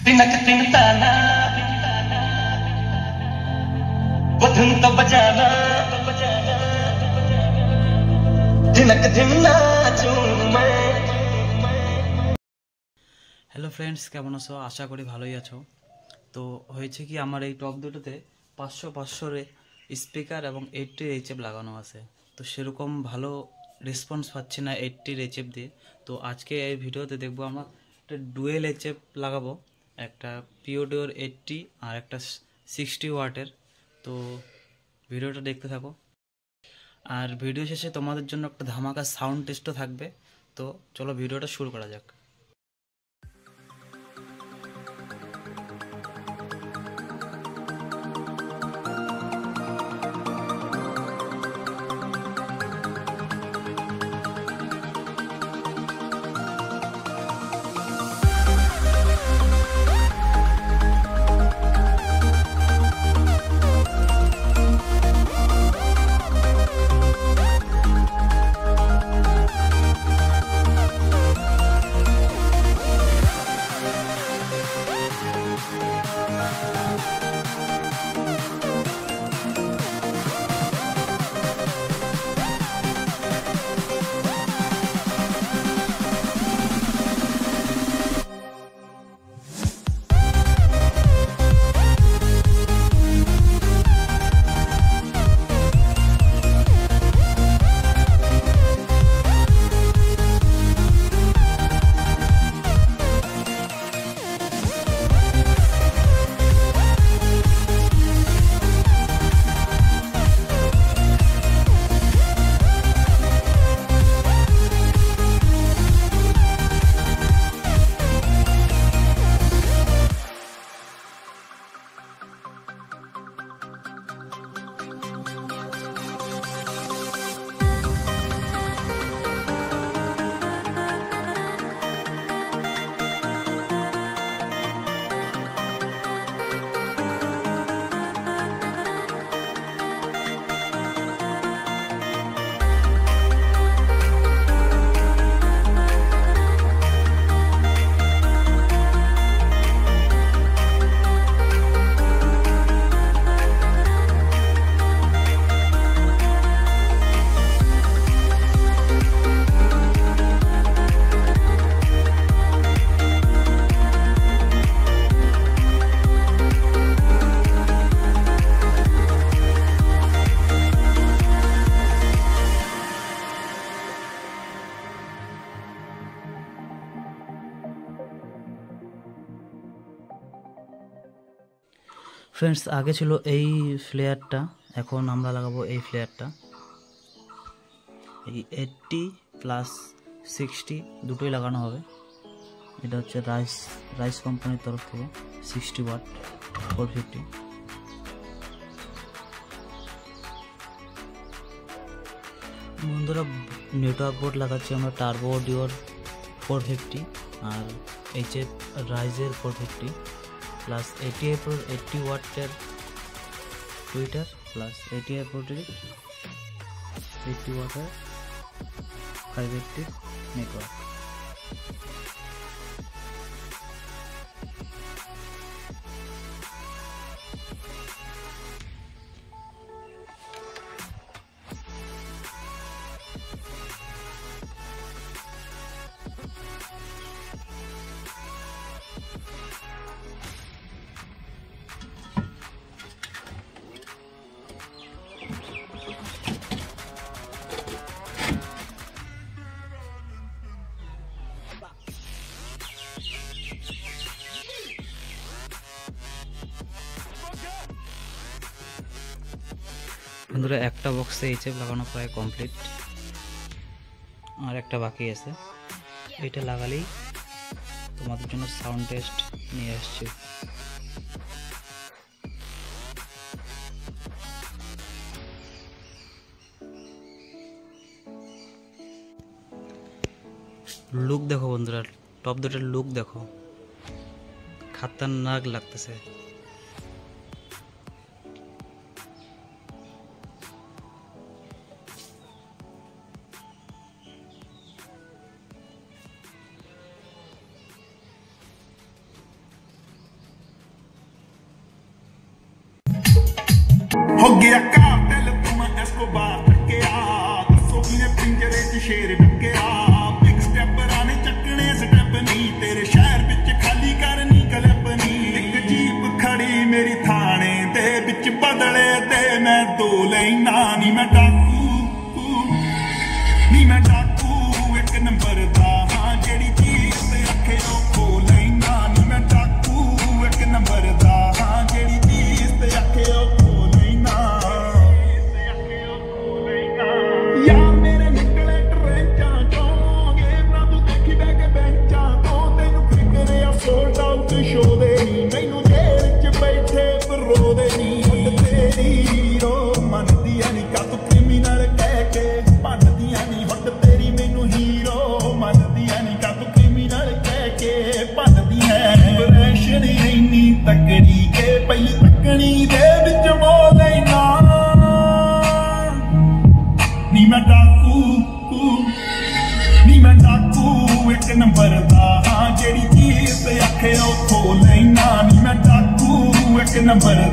तिनक तिन ताना बधुन तो बजाना तिनक दिन नाचूं मैं। হ্যালো ফ্রেন্ডস, কেমন আছো? আশা করি ভালোই আছো। তো হয়েছে কি, আমার এই টপ দুটোতে 500 স্পিকার এবং 80 এইচএফ লাগানো আছে। তো সেরকম ভালো রেসপন্স পাচ্ছি না 80 এইচএফ দিয়ে। তো আজকে এই ভিডিওতে দেখবো আমরা একটা ডুয়েল এইচএফ লাগাবো, একটা পিওডিওর 80 আর একটা 60 ওয়াটের। তো ভিডিওটা দেখতে থাকো, আর ভিডিও শেষে তোমাদের জন্য একটা ধামাকা সাউন্ড টেস্টও থাকবে। তো চলো ভিডিওটা শুরু করা যাক। ফ্রেন্ডস, আগে ছিল এই ফ্লেয়ারটা, এখন আমরা লাগাবো এই ফ্লেয়ারটা। এই 80 প্লাস 60 দুটোই লাগানো হবে। এটা হচ্ছে রাইস কোম্পানির তরফ থেকে 60 ওয়াট 450। বন্ধুরা, নেটওয়ার্ক বোর্ড লাগাচ্ছি আমরা টার্বো ডিওর 450 আর এইচএফ রাইজের 450 প্লাস 80 ওয়াটের টুইটার প্লাস 80 ওয়াটের 580 নেটওয়ার্ক। বন্ধুরা, একটা বক্সে এইচএফ লাগানো প্রায় কমপ্লিট, আর একটা বাকি আছে। এটা লাগালেই তোমাদের জন্য সাউন্ড টেস্ট নিয়ে আসছি। লুক দেখো বন্ধুরা, টপ দুটোর লুক দেখো, খাতারনাক লাগতেছে। ਹੋ ਗਿਆ ਕਾਤਲ ਤੂੰ ਮੈਂ ਐਸਕੋਬਾਰ ਟੱਕਿਆ ਦੱਸੋ ਕਿਨੇ ਪਿੰਜਰੇ 'ਚ ਸ਼ੇਰ ਟੱਕਿਆ ਬਿਗ ਸਟੈਪਰਾਂ ਨੇ ਚੱਕਣੇ ਸਟੈਪ ਨਹੀਂ ਤੇਰੇ ਸ਼ਹਿਰ ਵਿੱਚ ਖਾਲੀ ਕਰਨੀ ਕਲਪ ਨਹੀਂ ਇੱਕ ਜੀਪ ਖੜੀ ਮੇਰੀ ਥਾਣੇ ਦੇ ਵਿੱਚ ਬਦਲੇ ਤੇ ਮੈਂ ਦੋ ਲੈਣਾ ਨੀ ਮੈਂ ਡਾਕੂ ਨੀ ਮੈਂ ਡਾਕੂ ਇੱਕ ਨੰਬਰ ਦਾ ਹਾਂ ਜਿਹੜੀ ਚੀਜ਼ ਤੇ ਅੱਖੇ ਉਹ ਖੋ ਲੈਣਾ ਨੀ ਮੈਂ ਡਾਕੂ ਇੱਕ ਨੰਬਰ ਦਾ ਹਾਂ ਜਿਹੜੀ ਚੀਜ਼ ਤੇ ਅੱਖੇ ਉਹ ਖੋ ਲੈਣਾ ਯਾਰ ਮੇਰੇ ਨਿਕਲੇ ਟਰੈਂਚਾਂ ਚੋਂ ਗੇਮਾਂ ਤੂੰ ਦੇਖੀ ਬਹਿ ਕੇ ਬੈਂਚਾਂ ਤੋਂ ਤੈਨੂੰ ਫਿਕਰ ਆ ਸੋਲਡ ਆਊਟ ਸ਼ੋ ਦੇ ਨੀ ਮੈਨੂੰ ਜੇਲ੍ਹ 'ਚ ਬੈਠੇ ਬਰੋ ਦੇ ਨੀ ਤੇਰੀ ਰੋ ਮੰਨਦੀਆਂ ਨੀ ਕਾ ਤੂੰ ਕ੍ਰਿਮੀਨਲ ਕਹਿ ਕੇ ਭੰਨਦੀਆਂ ਨੀ ਹੁੱਟ ਤੇਰੀ ਮੈਨੂੰ ਹੀਰੋ ਮੰਨਦੀਆਂ ਨੀ ਕਾ ਤੂੰ ਕ੍ਰਿਮੀਨਲ ਕਹਿ ਕੇ ਭੰਨਦੀਆਂ ਇੰਪ੍ਰੈਸ਼ਨ ਇੰਨੀ ਤਕੜੀ ਕੇ ਪਹਿਲੀ ਤੱਕਣੀ ਦੇ ਵਿੱਚ ਮੋ ਲੈਣਾ ਨੀ ਮੈਂ ਡਾਕੂ ਨੀ ਮੈਂ ਡਾਕੂ ਇੱਕ ਨੰਬਰ ਦਾ ਹਾਂ ਜਿਹੜੀ ਚੀਜ਼ ਤੇ ਆਖੇ ਉਹ ਖੋ ਲੈਣਾ ਨੀ ਮੈਂ ਡਾਕੂ ਇੱਕ ਨੰਬਰ